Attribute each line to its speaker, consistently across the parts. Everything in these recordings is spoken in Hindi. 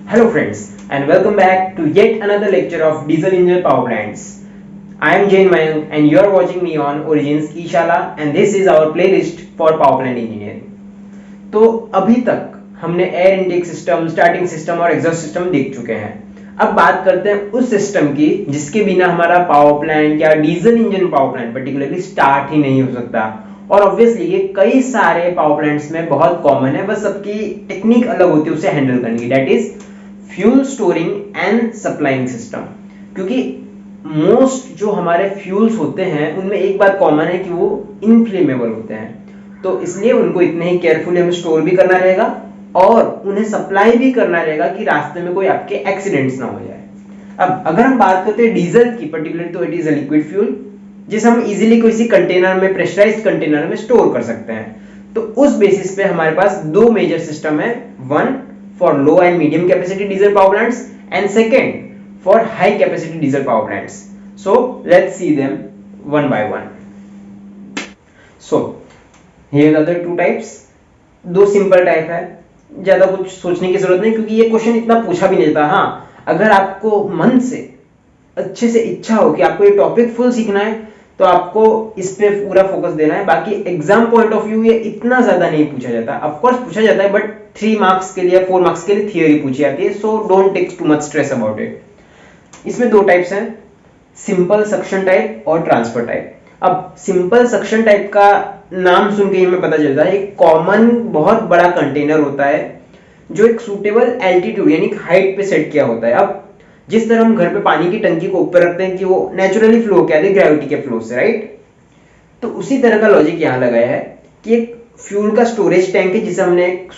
Speaker 1: Hello friends and welcome back to yet another lecture of diesel engine power plants. I am Jain Mayank and you are watching me on Origins Ishala and this is our playlist for power plant engineering. तो अभी तक हमने air intake system, starting system और एग्जॉस्ट सिस्टम देख चुके हैं. अब बात करते हैं उस सिस्टम की जिसके बिना हमारा पावर प्लांट या diesel engine power plant particularly start ही नहीं हो सकता. और ऑब्वियसली ये कई सारे पावर प्लांट्स में बहुत कॉमन है, बस सबकी टेक्निक अलग होती है उसे हैंडल करने की. That is fuel storing and supplying system. क्योंकि मोस्ट जो हमारे फ्यूल्स होते हैं उनमें एक बात कॉमन है कि वो इनफ्लेमेबल होते हैं, तो इसलिए उनको इतने ही केयरफुली हमें स्टोर भी करना रहेगा और उन्हें सप्लाई भी करना रहेगा कि रास्ते में कोई आपके एक्सीडेंट्स ना हो जाए. अब अगर हम बात करते हैं डीजल की पर्टिकुलर, तो it is a liquid fuel जिसे हम इजीली किसी कंटेनर में, प्रेशराइज्ड कंटेनर में स्टोर कर सकते हैं. तो उस बेसिस पे हमारे पास दो मेजर सिस्टम है, one for low and medium capacity diesel power plants and second for high capacity diesel power plants. So let's see them one by one. So here are the two types. दो सिंपल टाइप है, ज्यादा कुछ सोचने की जरूरत नहीं क्योंकि ये क्वेश्चन इतना पूछा भी नहीं था. हाँ, अगर आपको मन से अच्छे से इच्छा हो कि आपको ये टॉपिक फुल सीखना है तो आपको इस पे पूरा फोकस देना है. बाकी एग्जाम पॉइंट ऑफ व्यू ये इतना ज्यादा नहीं पूछा जाता. ऑफ कोर्स पूछा जाता है बट 3 मार्क्स के लिए, 4 मार्क्स के लिए थियरी पूछी जाती है. So don't take too much stress about it. इसमें दो टाइप्स हैं, सिंपल सक्शन टाइप और ट्रांसफर टाइप. अब सिंपल सक्शन टाइप का नाम सुन के ही हमें पता चलता है एक कॉमन बहुत बड़ा कंटेनर होता है जो एक सूटेबल एल्टीट्यूड यानी हाइट पे सेट किया होता है. अब जिस तरह हम घर पे पानी की टंकी को ऊपर रखते हैं कि वो नेचुरली फ्लो क्या है, ग्रेविटी के फ्लो से, राइट. तो उसी तरह का लॉजिक यहाँ लगाया है कि एक फ्यूल का स्टोरेज टैंक है जिसे हमने एक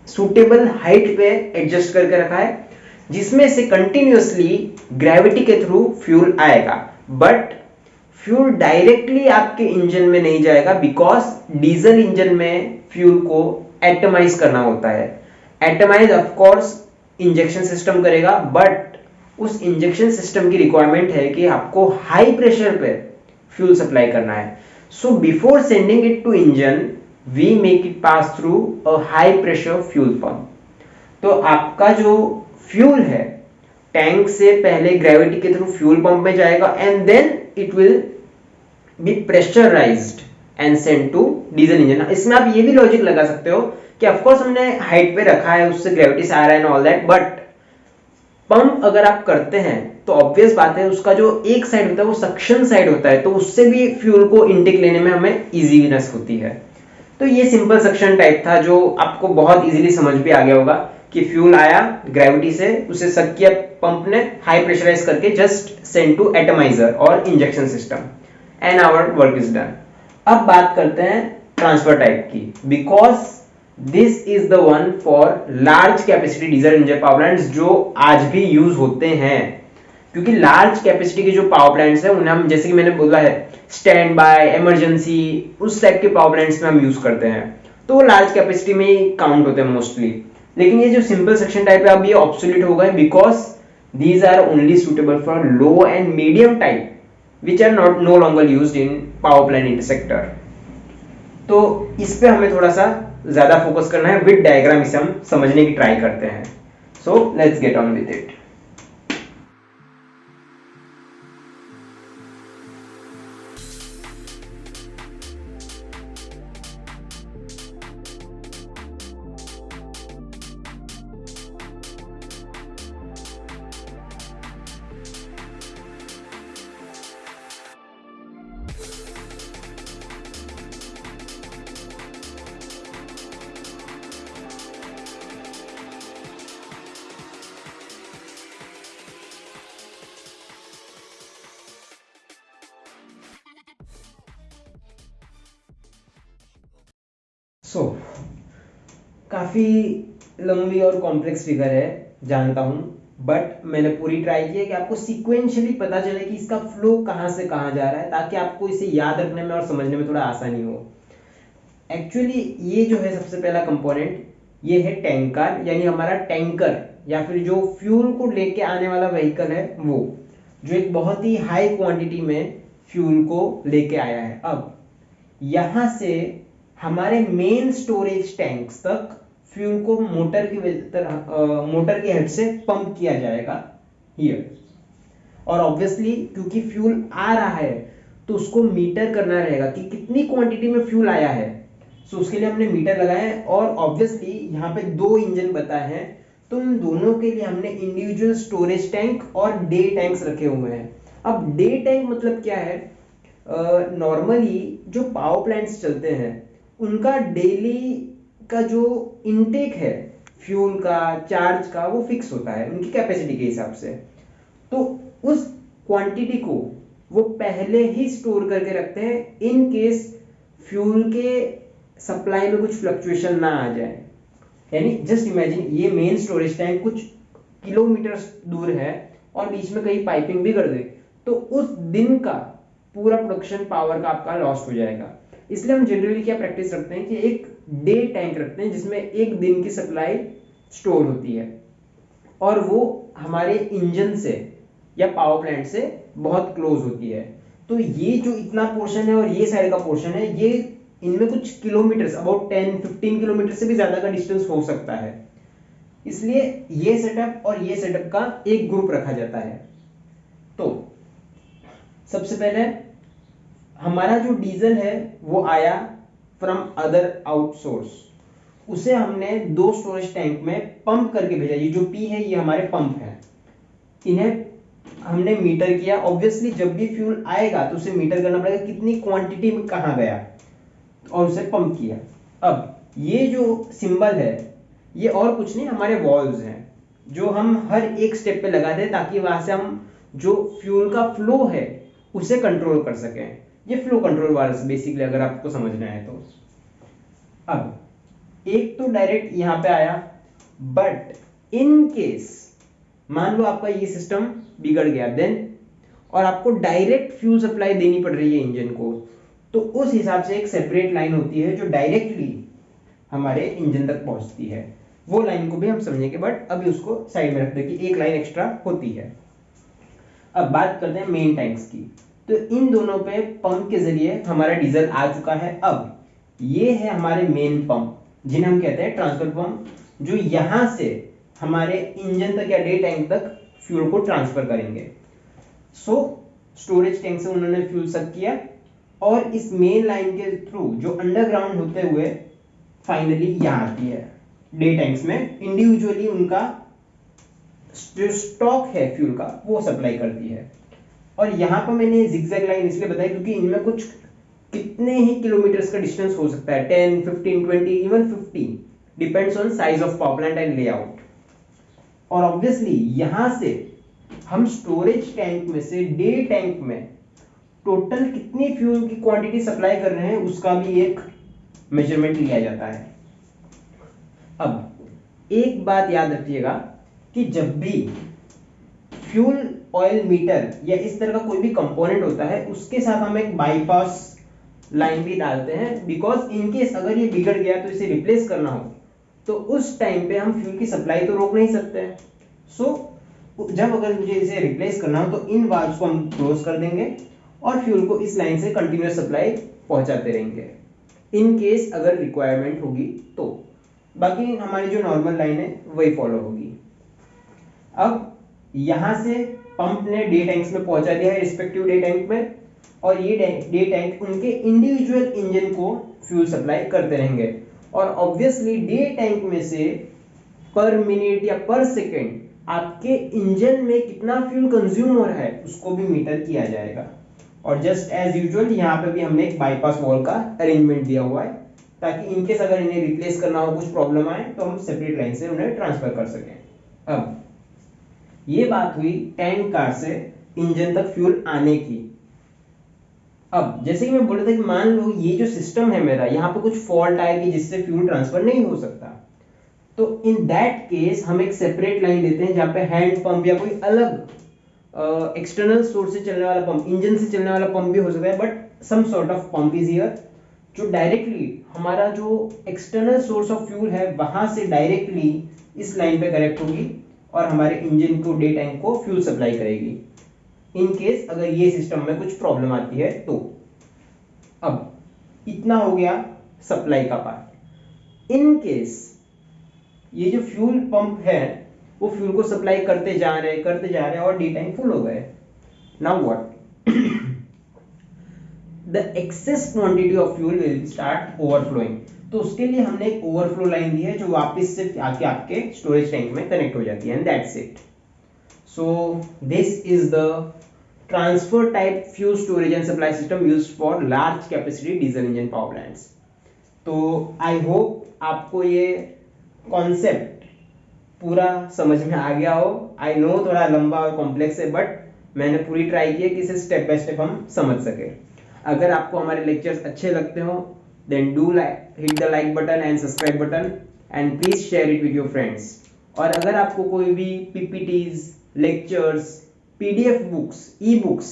Speaker 1: सूटेबल हाइट पे एडजस्ट करके रखा है जिसमें से कंटिन्यूअसली ग्रेविटी के थ्रू फ्यूल आएगा. बट फ्यूल डायरेक्टली आपके इंजन में नहीं जाएगा बिकॉज डीजल इंजन में फ्यूल को एटमाइज करना होता है. Atomize of course injection system करेगा, बट उस इंजेक्शन सिस्टम की रिक्वायरमेंट है कि आपको हाई प्रेशर पे फ्यूल सप्लाई करना है. So before sending it to engine we make it pass through a high pressure fuel pump. तो आपका जो फ्यूल है टैंक से पहले ग्रेविटी के थ्रू फ्यूल पंप में जाएगा and then it will be pressurized and send to diesel engine. इसमें आप ये भी लॉजिक लगा सकते हो कि ऑफ कोर्स हमने हाइट पे रखा है, उससे ग्रेविटी से आ रहा है and all that, but pump अगर आप करते हैं तो ऑब्वियस बात है उसका जो एक साइड होता है वो सक्शन साइड होता है, तो उससे भी फ्यूल को इनटेक लेने में हमें इजीनेस होती है. तो ये सिंपल सक्शन टाइप था जो आपको बहुत इजीली समझ भी आ गया होगा कि फ्यूल आया ग्रेविटी से, उसे सक किया पंप ने, हाई प्रेशराइज करके जस्ट सेंड टू एटमाइजर और injection system and our work is done. अब बात करते हैं ट्रांसफर टाइप की, because this is the one for large capacity diesel engine power plants जो आज भी यूज होते हैं. क्योंकि लार्ज कैपेसिटी के जो पावर प्लांट्स हैं उन्हें हम, जैसे कि मैंने बोला है, स्टैंड बाय, इमरजेंसी, उस टाइप के पावर प्लांट्स में हम यूज करते हैं, तो वो लार्ज कैपेसिटी में ही काउंट होते हैं मोस्टली. लेकिन ये जो सिंपल सेक्शन टाइप है अब ये ऑब्सोलीट हो गए because these are only suitable for low and medium type which are not no longer used in power plant intersector. तो इस पे हमें थोड़ा सा ज्यादा फोकस करना है, विद डायग्राम इसे हम समझने की ट्राई करते हैं. So let's get on with it. काफ़ी लंबी और कॉम्प्लेक्स फिगर है जानता हूँ, बट मैंने पूरी ट्राई की है कि आपको सीक्वेंशियली पता चले कि इसका फ्लो कहाँ से कहाँ जा रहा है ताकि आपको इसे याद रखने में और समझने में थोड़ा आसानी हो. एक्चुअली ये जो है सबसे पहला कंपोनेंट, ये है टैंकर यानी हमारा टैंकर या फिर जो फ्यूल को लेके आने वाला व्हीकल है वो, जो एक बहुत ही हाई क्वांटिटी में फ्यूल को लेके आया है. अब यहाँ से हमारे मेन स्टोरेज टैंक्स तक फ्यूल को मोटर की मोटर की हेड से पंप किया जाएगा हियर। और ऑब्वियसली क्योंकि फ्यूल आ रहा है तो उसको मीटर करना रहेगा कि कितनी क्वांटिटी में फ्यूल आया है। सो उसके लिए हमने मीटर लगाया है। और ऑब्वियसली यहाँ पे दो इंजन बताए हैं, तो उन दोनों के लिए हमने इंडिविजुअल स्टोरेज टैंक और डे टैंक्स रखे हुए हैं। अब डे टैंक मतलब क्या है, नॉर्मली जो पावर प्लांट्स चलते हैं उनका डेली का जो इनटेक है फ्यूल का, चार्ज का, वो फिक्स होता है उनकी कैपेसिटी के हिसाब से। तो उस क्वांटिटी को वो पहले ही स्टोर करके रखते हैं इन केस फ्यूल के सप्लाई में कुछ फ्लक्चुएशन ना आ जाए। यानी जस्ट इमेजिन ये मेन स्टोरेज टैंक कुछ किलोमीटर दूर है और बीच में कहीं पाइपिंग भी कर दे तो उस दिन का पूरा प्रोडक्शन पावर का आपका लॉस्ट हो जाएगा। इसलिए हम जनरली क्या प्रैक्टिस रखते हैं कि एक डे टैंक रखते हैं जिसमें एक दिन की सप्लाई स्टोर होती है और वो हमारे इंजन से या पावर प्लांट से बहुत क्लोज होती है। तो ये जो इतना पोर्शन है और ये साइड का पोर्शन है, ये इनमें कुछ किलोमीटर, अबाउट 10-15 किलोमीटर से भी ज्यादा का डिस्टेंस हो सकता है। इसलिए ये सेटअप और ये सेटअप का एक ग्रुप रखा जाता है। तो सबसे पहले हमारा जो डीजल है वो आया फ्रॉम अदर आउटसोर्स, उसे हमने दो स्टोरेज टैंक में पंप करके भेजा। ये जो पी है ये हमारे पंप है, इन्हें हमने मीटर किया। ऑब्वियसली जब भी फ्यूल आएगा तो उसे मीटर करना पड़ेगा कितनी क्वांटिटी में कहां गया और उसे पंप किया। अब ये जो सिंबल है ये और कुछ नहीं, हमारे वॉल्व्स हैं जो हम हर एक स्टेप पे लगाते हैं ताकि वहां से हम जो फ्यूल का फ्लो है उसे कंट्रोल कर सकें। ये फ्लो कंट्रोल वाल्व्स बेसिकली अगर आपको समझना है तो। अब एक तो डायरेक्ट यहां पे आया, बट इन केस मान लो आपका ये सिस्टम बिगड़ गया देन, और आपको डायरेक्ट फ्यूल सप्लाई देनी पड़ रही है इंजन को, तो उस हिसाब से एक सेपरेट लाइन होती है जो डायरेक्टली हमारे इंजन तक पहुंचती है। वो लाइन को भी हम समझेंगे, बट अभी उसको साइड में रखते हैं कि एक लाइन एक्स्ट्रा होती है। अब बात करते हैं मेन टैंक्स की। तो इन दोनों पे पंप के जरिए हमारा डीजल आ चुका है। अब ये है हमारे मेन पंप जिन्हें हम कहते हैं ट्रांसफर पंप, जो यहां से हमारे इंजन तक या डे टैंक तक फ्यूल को ट्रांसफर करेंगे। सो स्टोरेज टैंक से उन्होंने फ्यूल सक किया और इस मेन लाइन के थ्रू जो अंडरग्राउंड होते हुए फाइनली यहां आती है डे टैंक्स में। इंडिविजुअली उनका जो स्टॉक है फ्यूल का वो सप्लाई करती है। और यहां पर मैंने जिगजैग लाइन इसलिए बताई क्योंकि इनमें कुछ कितने ही किलोमीटर्स का डिस्टेंस हो सकता है, 10, 15, 20, even 50, depends on size of power plant and layout. और ऑब्वियसली यहां से हम स्टोरेज टैंक में से डे टैंक में टोटल कितनी फ्यूल की क्वांटिटी सप्लाई कर रहे हैं उसका भी एक मेजरमेंट लिया जाता है। अब एक बात याद रखिएगा कि जब भी फ्यूल ऑयल मीटर या इस तरह का कोई भी कंपोनेंट होता है उसके साथ हम एक बाईपास लाइन भी डालते हैं, बिकॉज इनकेस अगर ये बिगड़ गया तो इसे रिप्लेस करना हो तो उस टाइम पे हम फ्यूल की सप्लाई तो रोक नहीं सकते हैं। सो जब अगर मुझे इसे रिप्लेस करना हो तो इन वाल्व्स को हम क्लोज कर देंगे और फ्यूल को इस लाइन से कंटिन्यूअस सप्लाई पहुंचाते रहेंगे इन केस अगर रिक्वायरमेंट होगी तो। बाकी हमारी जो नॉर्मल लाइन है वही फॉलो होगी। अब यहां से पंप ने डे टैंक्स में पहुंचा दिया है रिस्पेक्टिव डे टैंक में, और ये डे टैंक उनके इंडिविजुअल इंजन को फ्यूल सप्लाई करते रहेंगे। और ऑब्वियसली डे टैंक में से पर मिनट या पर सेकेंड आपके इंजन में कितना फ्यूल कंज्यूम हो रहा है उसको भी मीटर किया जाएगा। और जस्ट एज यूजुअल यहाँ पे भी हमने एक बाईपास वॉल का अरेंजमेंट दिया हुआ है ताकि इनकेस अगर इन्हें रिप्लेस करना हो, कुछ प्रॉब्लम आए तो हम सेपरेट लाइन से उन्हें ट्रांसफर कर सकें। अब ये बात हुई टैंक कार से इंजन तक फ्यूल आने की। अब जैसे कि मैं बोल रहा था कि मान लो ये जो सिस्टम है मेरा, यहाँ पे कुछ फॉल्ट आएगी जिससे फ्यूल ट्रांसफर नहीं हो सकता, तो इन दैट केस हम एक सेपरेट लाइन देते हैं जहाँ पे हैंड पंप या कोई अलग एक्सटर्नल सोर्स से चलने वाला पंप, इंजन से चलने वाला पंप भी हो सकता है, but some sort of pump is here जो डायरेक्टली हमारा जो एक्सटर्नल सोर्स ऑफ फ्यूल है वहां से डायरेक्टली इस लाइन पे कनेक्ट होगी और हमारे इंजन को, डे टैंक को फ्यूल सप्लाई करेगी इन केस अगर ये सिस्टम में कुछ प्रॉब्लम आती है तो। अब इतना हो गया सप्लाई का पार्ट। इन केस ये जो फ्यूल पंप है वो फ्यूल को सप्लाई करते जा रहे हैं और डी टाइम फुल हो गए. Now what? The excess quantity of fuel will start overflowing. तो उसके लिए हमने एक ओवरफ्लो लाइन दी है जो वापस से आके आपके स्टोरेज टैंक में कनेक्ट हो जाती है, and that's it. So this is the transfer type fuel storage and supply system used for large capacity diesel engine power plants. तो आई होप आपको ये कॉन्सेप्ट पूरा समझ में आ गया हो. आई नो थोड़ा लंबा और कॉम्प्लेक्स है, बट मैंने पूरी ट्राई की है कि इसे स्टेप बाय स्टेप हम समझ सके. अगर आपको हमारे लेक्चर्स अच्छे लगते हो then do hit the like button and subscribe button and please share it with your friends. और अगर आपको कोई भी PPTs, lectures, PDF books, e-books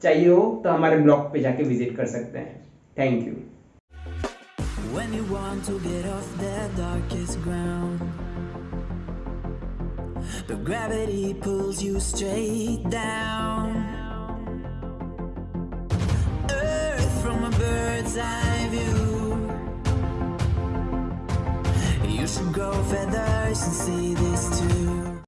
Speaker 1: चाहिए हो तो हमारे ब्लॉग पे जाके विजिट कर सकते हैं. Thank you.
Speaker 2: When you want to get off that darkest ground, but gravity pulls you straight down. Earth from a bird's eye view. You should grow feathers and see this too.